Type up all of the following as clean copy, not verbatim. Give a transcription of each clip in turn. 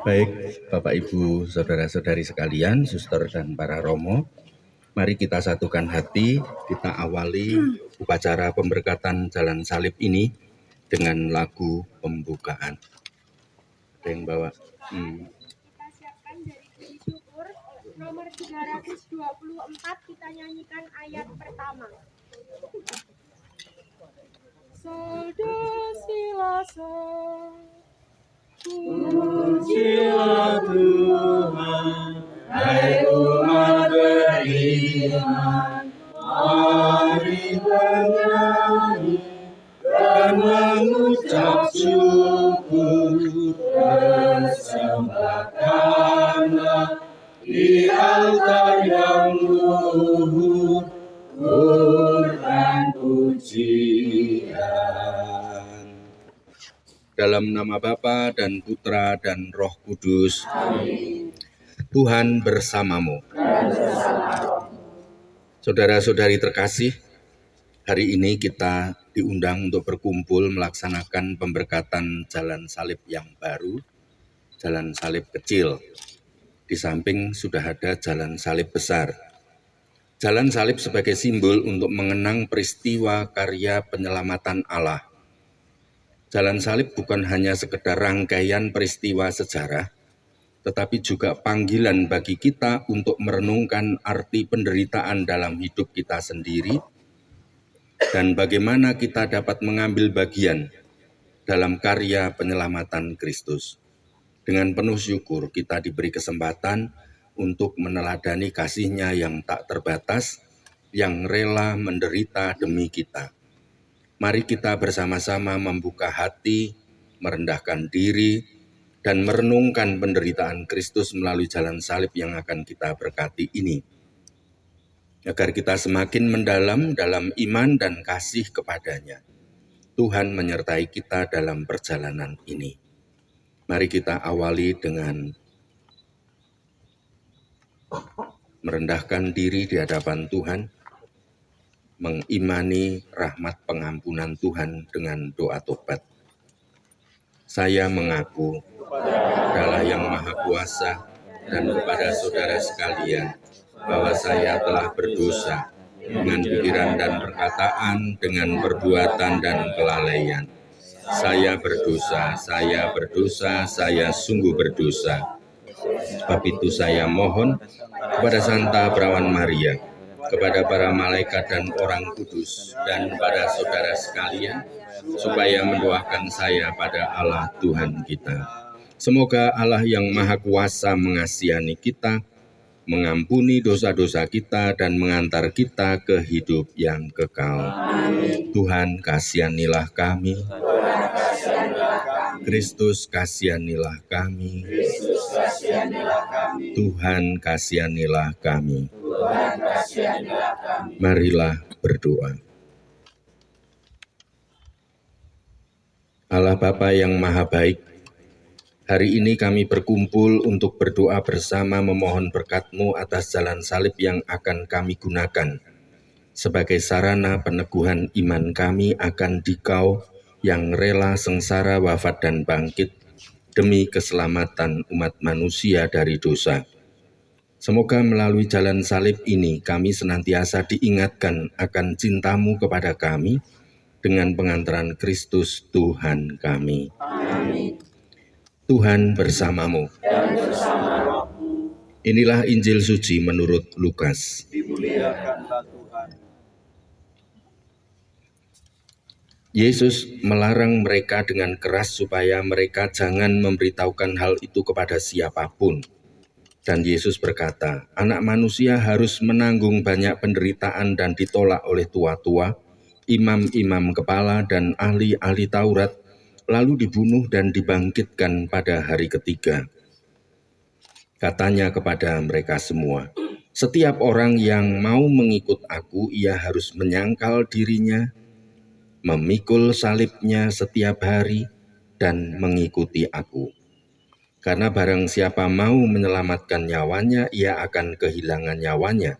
Baik, Bapak Ibu, saudara-saudari sekalian, suster dan para romo, mari kita satukan hati, kita awali upacara pemberkatan Jalan Salib ini dengan lagu pembukaan. Ada yang bawa? Kita siapkan dari puji syukur nomor 324, kita nyanyikan ayat pertama. Sedesilah pujilah Tuhan, hai umat beriman, mari bernyanyi dan mengucap syukur, persembahkanlah di altar yang luhur, kurban pujian. Dalam nama Bapa dan Putra dan Roh Kudus. Amin. Tuhan bersamamu. Saudara-saudari terkasih, hari ini kita diundang untuk berkumpul melaksanakan pemberkatan Jalan Salib yang baru, Jalan Salib kecil. Di samping sudah ada Jalan Salib besar. Jalan Salib sebagai simbol untuk mengenang peristiwa karya penyelamatan Allah. Jalan Salib bukan hanya sekedar rangkaian peristiwa sejarah, tetapi juga panggilan bagi kita untuk merenungkan arti penderitaan dalam hidup kita sendiri dan bagaimana kita dapat mengambil bagian dalam karya penyelamatan Kristus. Dengan penuh syukur kita diberi kesempatan untuk meneladani kasih-Nya yang tak terbatas, yang rela menderita demi kita. Mari kita bersama-sama membuka hati, merendahkan diri, dan merenungkan penderitaan Kristus melalui Jalan Salib yang akan kita berkati ini. Agar kita semakin mendalam dalam iman dan kasih kepadanya. Tuhan menyertai kita dalam perjalanan ini. Mari kita awali dengan merendahkan diri di hadapan Tuhan, mengimani rahmat pengampunan Tuhan dengan doa tobat. Saya mengaku kepada Allah yang Maha Kuasa dan kepada saudara sekalian bahwa saya telah berdosa dengan pikiran dan perkataan, dengan perbuatan dan kelalaian. Saya berdosa, saya sungguh berdosa. Sebab itu saya mohon kepada Santa Perawan Maria, kepada para malaikat dan orang kudus, dan kepada saudara sekalian, supaya mendoakan saya pada Allah Tuhan kita. Semoga Allah yang Maha Kuasa mengasihani kita, mengampuni dosa-dosa kita, dan mengantar kita ke hidup yang kekal. Amin. Tuhan kasihanilah kami. Kristus kasihanilah kami. Tuhan kasihanilah kami. Marilah berdoa. Allah Bapa yang Maha Baik, hari ini kami berkumpul untuk berdoa bersama memohon berkat-Mu atas Jalan Salib yang akan kami gunakan sebagai sarana peneguhan iman kami akan Dikau yang rela sengsara, wafat dan bangkit demi keselamatan umat manusia dari dosa. Semoga melalui Jalan Salib ini kami senantiasa diingatkan akan cinta-Mu kepada kami dengan pengantaran Kristus Tuhan kami. Amin. Tuhan bersamamu. Dan bersama rohmu. Inilah Injil suci menurut Lukas. Dimuliakanlah Tuhan. Yesus melarang mereka dengan keras supaya mereka jangan memberitahukan hal itu kepada siapapun. Dan Yesus berkata, anak manusia harus menanggung banyak penderitaan dan ditolak oleh tua-tua, imam-imam kepala dan ahli-ahli Taurat, lalu dibunuh dan dibangkitkan pada hari ketiga. Katanya kepada mereka semua, setiap orang yang mau mengikut aku, ia harus menyangkal dirinya, memikul salibnya setiap hari, dan mengikuti aku. Karena barang siapa mau menyelamatkan nyawanya, ia akan kehilangan nyawanya.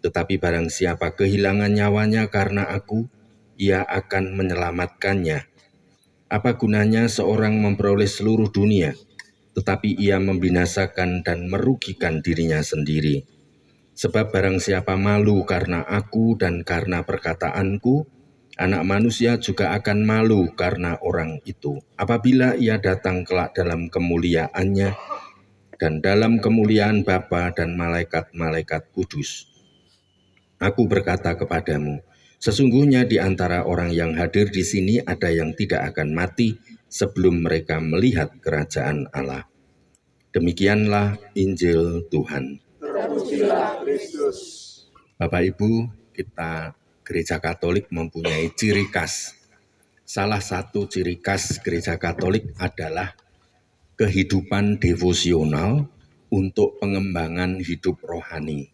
Tetapi barang siapa kehilangan nyawanya karena aku, ia akan menyelamatkannya. Apa gunanya seorang memperoleh seluruh dunia, tetapi ia membinasakan dan merugikan dirinya sendiri. Sebab barang siapa malu karena aku dan karena perkataanku, Anak Manusia juga akan malu karena orang itu, apabila ia datang kelak dalam kemuliaannya dan dalam kemuliaan Bapa dan malaikat-malaikat kudus. Aku berkata kepadamu, sesungguhnya di antara orang yang hadir di sini ada yang tidak akan mati sebelum mereka melihat kerajaan Allah. Demikianlah Injil Tuhan. Terpujilah Kristus. Bapak Ibu, kita Gereja Katolik mempunyai ciri khas. Salah satu ciri khas Gereja Katolik adalah kehidupan devosional untuk pengembangan hidup rohani.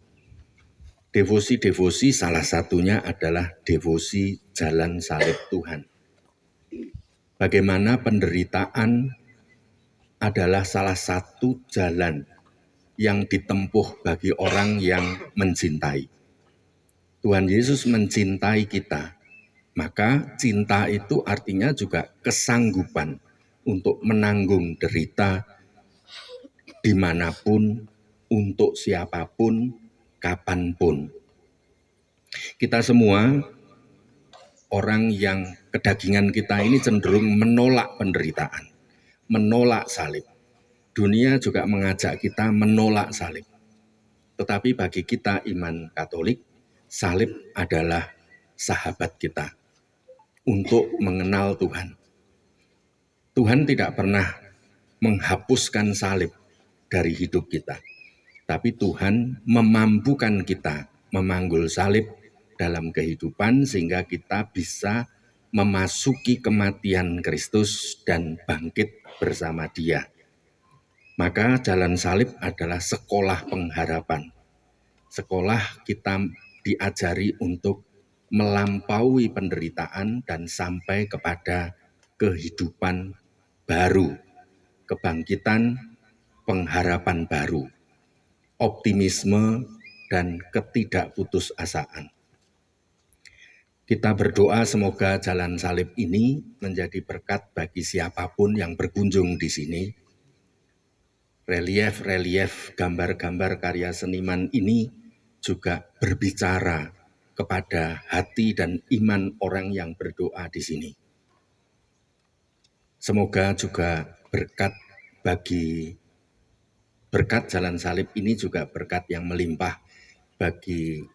Devosi-devosi salah satunya adalah devosi jalan salib Tuhan. Bagaimana penderitaan adalah salah satu jalan yang ditempuh bagi orang yang mencintai. Tuhan Yesus mencintai kita, maka cinta itu artinya juga kesanggupan untuk menanggung derita dimanapun, untuk siapapun, kapanpun. Kita semua, orang yang kedagingan kita ini cenderung menolak penderitaan, menolak salib. Dunia juga mengajak kita menolak salib. Tetapi bagi kita iman Katolik, salib adalah sahabat kita untuk mengenal Tuhan. Tuhan tidak pernah menghapuskan salib dari hidup kita, tapi Tuhan memampukan kita memanggul salib dalam kehidupan sehingga kita bisa memasuki kematian Kristus dan bangkit bersama Dia. Maka jalan salib adalah sekolah pengharapan. Sekolah kita diajari untuk melampaui penderitaan dan sampai kepada kehidupan baru, kebangkitan, pengharapan baru, optimisme, dan ketidakputusasaan. Kita berdoa semoga jalan salib ini menjadi berkat bagi siapapun yang berkunjung di sini. Relief-relief, gambar-gambar karya seniman ini juga berbicara kepada hati dan iman orang yang berdoa di sini. Semoga juga berkat jalan salib ini juga berkat yang melimpah bagi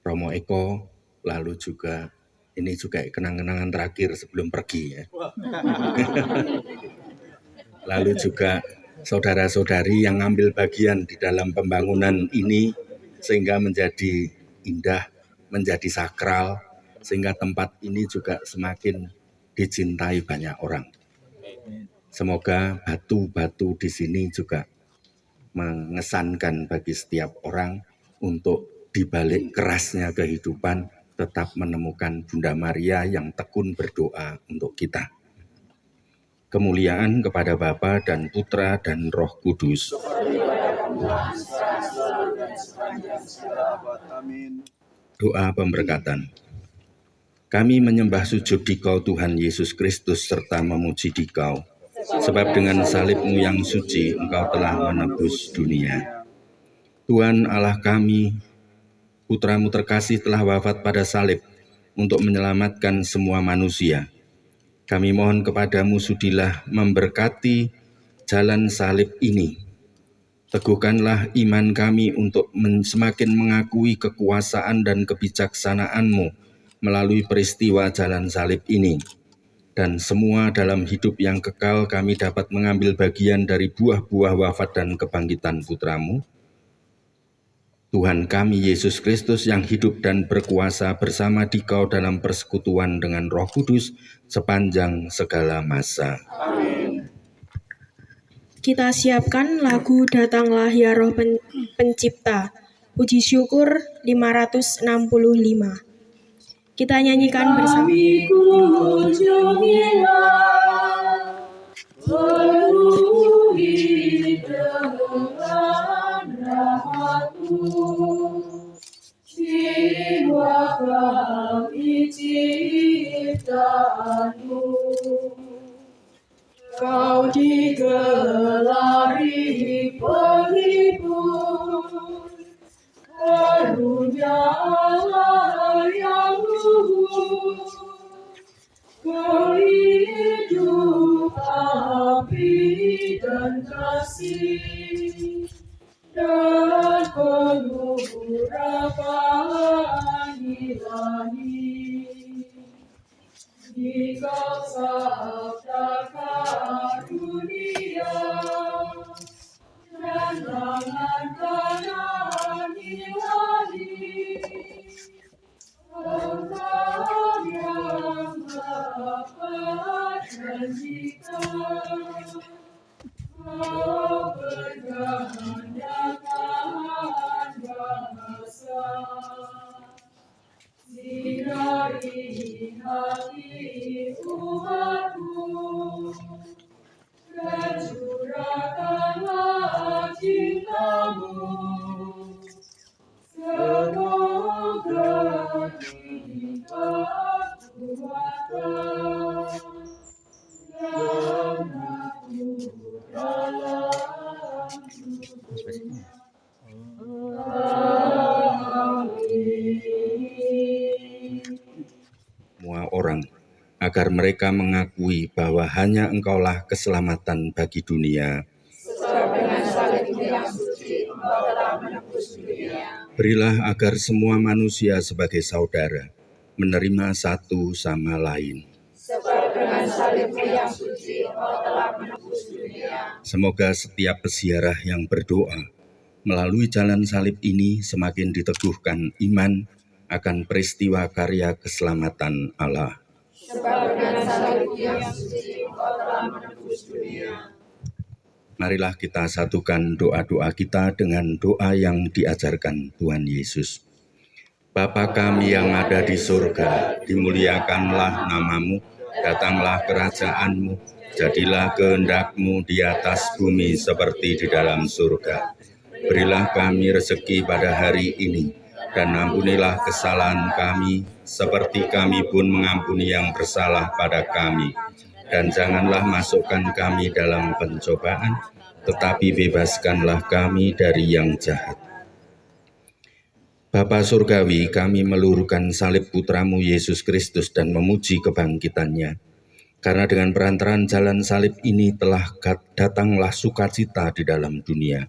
Romo Eko, lalu juga ini juga kenang-kenangan terakhir sebelum pergi ya. Lalu juga saudara-saudari yang ngambil bagian di dalam pembangunan ini sehingga menjadi indah, menjadi sakral, sehingga tempat ini juga semakin dicintai banyak orang. Semoga batu-batu di sini juga mengesankan bagi setiap orang untuk di balik kerasnya kehidupan tetap menemukan Bunda Maria yang tekun berdoa untuk kita. Kemuliaan kepada Bapa dan Putra dan Roh Kudus. Doa pemberkatan. Kami menyembah sujud di Kau Tuhan Yesus Kristus serta memuji di Kau. Sebab dengan salib-Mu yang suci Engkau telah menebus dunia. Tuhan Allah kami, Putra-Mu terkasih telah wafat pada salib untuk menyelamatkan semua manusia. Kami mohon kepadamu sudilah memberkati jalan salib ini. Teguhkanlah iman kami untuk semakin mengakui kekuasaan dan kebijaksanaan-Mu melalui peristiwa jalan salib ini. Dan semua dalam hidup yang kekal kami dapat mengambil bagian dari buah-buah wafat dan kebangkitan Putra-Mu. Tuhan kami Yesus Kristus yang hidup dan berkuasa bersama Dikau dalam persekutuan dengan Roh Kudus sepanjang segala masa. Amin. Kita siapkan lagu Datanglah Ya Roh Pencipta, puji syukur 565. Kita nyanyikan bersama. Kami kunjungilah, penuhi dengan rahmat-Mu, jiwa kami ciptaan-Mu. Kau digelar kasih dan penuh harapan ilahi. Dikau sabda karunia dan tangan kanan ilahi, Engkau yang dapat janjikan, Kau berkehendakan bahasa, sinari hati umatmu, dan curahkanlah cintamu. Semoga kita kuatkan dan aku dalam Semua orang, agar mereka mengakui bahwa hanya Engkaulah keselamatan bagi dunia. Sebab dengan salibmu yang suci, Engkau telah menebus dunia. Berilah agar semua manusia sebagai saudara, menerima satu sama lain. Sebab dengan salibmu yang suci, Engkau telah menebus dunia. Semoga setiap peziarah yang berdoa melalui jalan salib ini semakin diteguhkan iman akan peristiwa karya keselamatan Allah. Sebab dengan salibmu yang suci, Engkau telah menebus dunia. Marilah kita satukan doa-doa kita dengan doa yang diajarkan Tuhan Yesus. Bapa kami yang ada di surga, dimuliakanlah namamu, datanglah kerajaanmu, jadilah kehendak-Mu di atas bumi seperti di dalam surga. Berilah kami rezeki pada hari ini, dan ampunilah kesalahan kami, seperti kami pun mengampuni yang bersalah pada kami. Dan janganlah masukkan kami dalam pencobaan, tetapi bebaskanlah kami dari yang jahat. Bapa Surgawi, kami meluruhkan salib Putramu Yesus Kristus dan memuji kebangkitannya. Karena dengan perantaraan jalan salib ini datanglah sukacita di dalam dunia.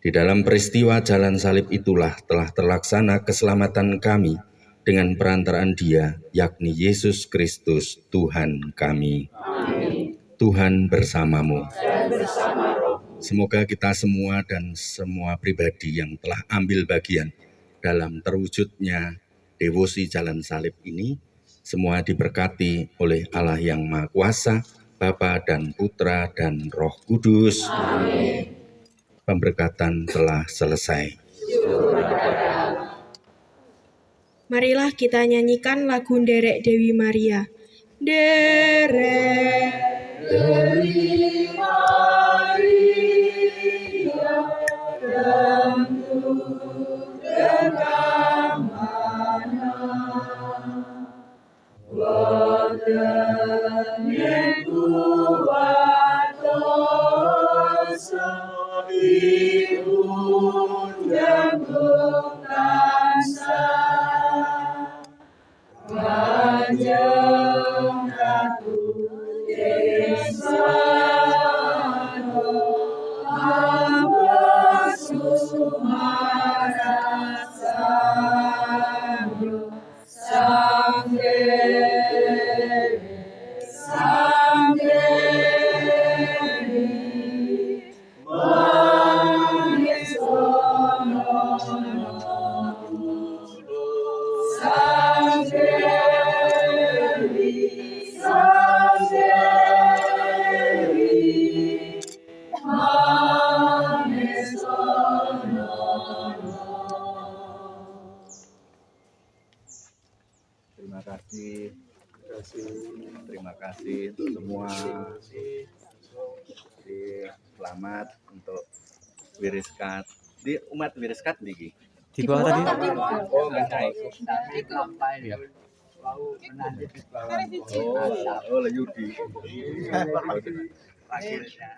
Di dalam peristiwa jalan salib itulah telah terlaksana keselamatan kami dengan perantaraan Dia, yakni Yesus Kristus Tuhan kami. Amin. Tuhan bersamamu. Dan bersama rohmu. Semoga kita semua dan semua pribadi yang telah ambil bagian dalam terwujudnya devosi jalan salib ini, semua diberkati oleh Allah yang Maha Kuasa, Bapa dan Putra dan Roh Kudus. Amin. Pemberkatan telah selesai. Marilah kita nyanyikan lagu Nderek Dewi Maria. Nderek Dewi Maria, tentu mana Watan kuat dosa ibu dan buktansa Kanjeng Ratu Desano Amba Sumarasano Sang Dewi Mangesono Sang Dewi Terima kasih untuk semua. Selamat untuk Wiriskat. Di umat Wiriskat niki. Di bawah tadi. Oh, enggak naik. Ya. Oh, Yudi. Akhirnya.